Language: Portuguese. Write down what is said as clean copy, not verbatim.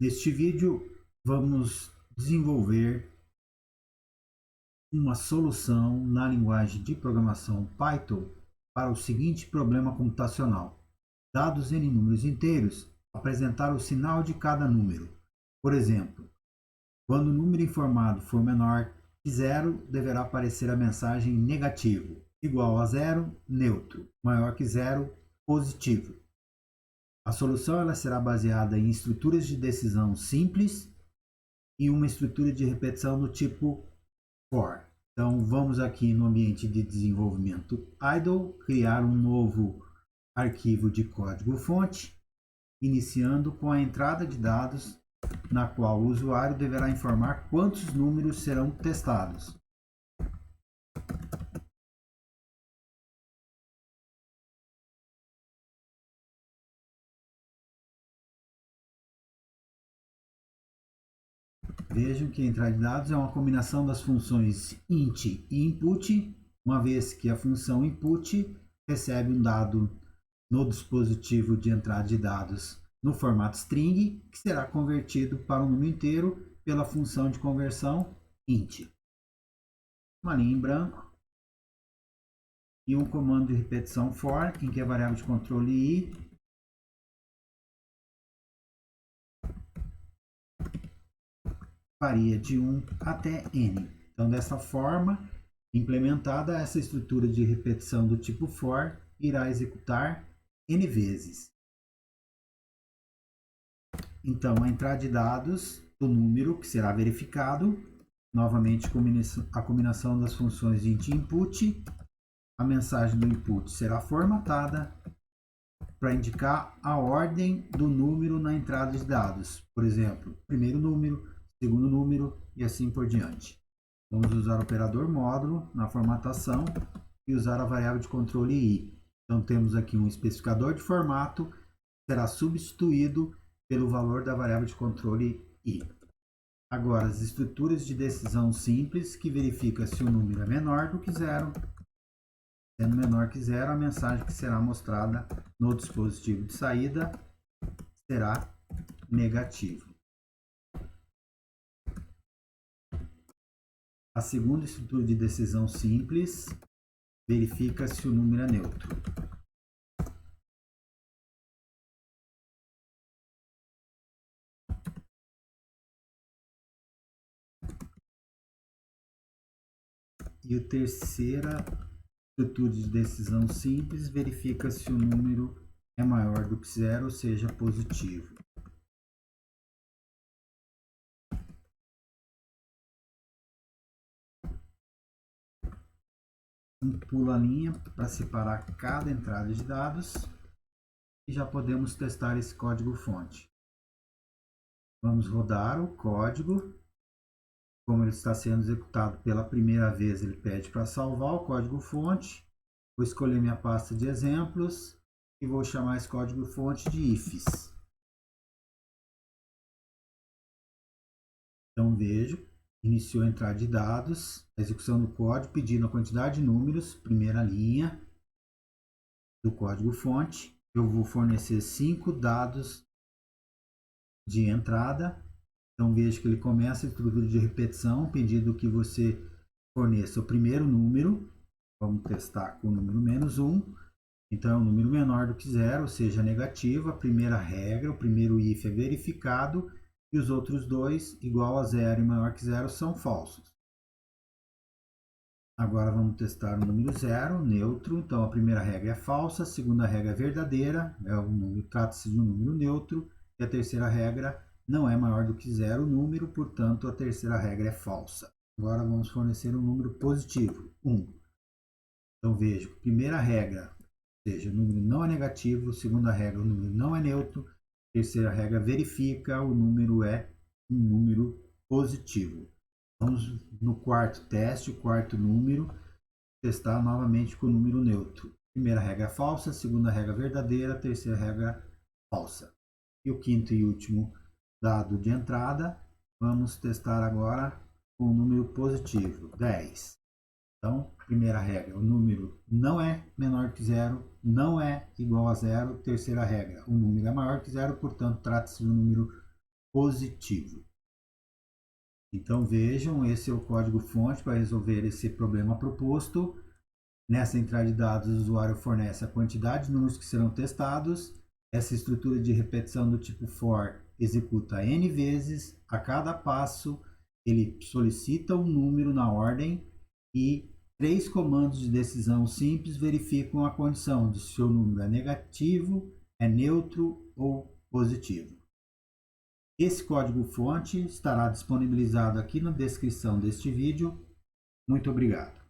Neste vídeo, vamos desenvolver uma solução na linguagem de programação Python para o seguinte problema computacional. Dados em números inteiros, apresentar o sinal de cada número. Por exemplo, quando o número informado for menor que zero, deverá aparecer a mensagem negativo, igual a zero, neutro, maior que zero, positivo. A solução ela será baseada em estruturas de decisão simples e uma estrutura de repetição do tipo for. Então, vamos aqui no ambiente de desenvolvimento idle, criar um novo arquivo de código-fonte, iniciando com a entrada de dados, na qual o usuário deverá informar quantos números serão testados. Vejam que a entrada de dados é uma combinação das funções int e input, uma vez que a função input recebe um dado no dispositivo de entrada de dados no formato string, que será convertido para um número inteiro pela função de conversão int. Uma linha em branco e um comando de repetição for, em que a variável de controle i varia de 1 até n. Então, dessa forma, implementada, essa estrutura de repetição do tipo for irá executar n vezes. Então, a entrada de dados do número que será verificado, novamente a combinação das funções de int e input, a mensagem do input será formatada para indicar a ordem do número na entrada de dados. Por exemplo, primeiro número, segundo número e assim por diante. Vamos usar o operador módulo na formatação e usar a variável de controle i. Então, temos aqui um especificador de formato que será substituído pelo valor da variável de controle i. Agora, as estruturas de decisão simples, que verifica se o número é menor do que zero. Sendo menor que zero, a mensagem que será mostrada no dispositivo de saída será negativo. A segunda estrutura de decisão simples verifica se o número é neutro. E a terceira estrutura de decisão simples verifica se o número é maior do que zero, ou seja, positivo. Pula a linha para separar cada entrada de dados e já podemos testar esse código-fonte. Vamos rodar o código. Como ele está sendo executado pela primeira vez, ele pede para salvar o código-fonte. Vou escolher minha pasta de exemplos e vou chamar esse código-fonte de ifs. Então vejo, iniciou a entrada de dados, a execução do código pedindo a quantidade de números, primeira linha do código-fonte. Eu vou fornecer 5 dados de entrada. Então vejo que ele começa a estrutura de repetição, pedindo que você forneça o primeiro número. Vamos testar com o número -1. Então é um número menor do que zero, ou seja, negativo. A primeira regra, o primeiro if é verificado e os outros dois, igual a zero e maior que zero, são falsos. Agora vamos testar o número zero, neutro. Então a primeira regra é falsa, a segunda regra é verdadeira, trata-se de um número neutro, e a terceira regra não é maior do que zero o número, portanto a terceira regra é falsa. Agora vamos fornecer um número positivo, 1. Então vejo, primeira regra, ou seja, o número não é negativo, segunda regra, o número não é neutro, terceira regra verifica, o número é um número positivo. Vamos no quarto teste, o quarto número, testar novamente com o número neutro. Primeira regra falsa, segunda regra verdadeira, terceira regra falsa. E o quinto e último dado de entrada, vamos testar agora com o número positivo, 10. Então, primeira regra, o número não é menor que zero, não é igual a zero. Terceira regra, o número é maior que zero, portanto, trata-se de um número positivo. Então vejam, esse é o código-fonte para resolver esse problema proposto. Nessa entrada de dados, o usuário fornece a quantidade de números que serão testados. Essa estrutura de repetição do tipo for executa n vezes. A cada passo, ele solicita um número na ordem e 3 comandos de decisão simples verificam a condição de se o número é negativo, é neutro ou positivo. Esse código-fonte estará disponibilizado aqui na descrição deste vídeo. Muito obrigado.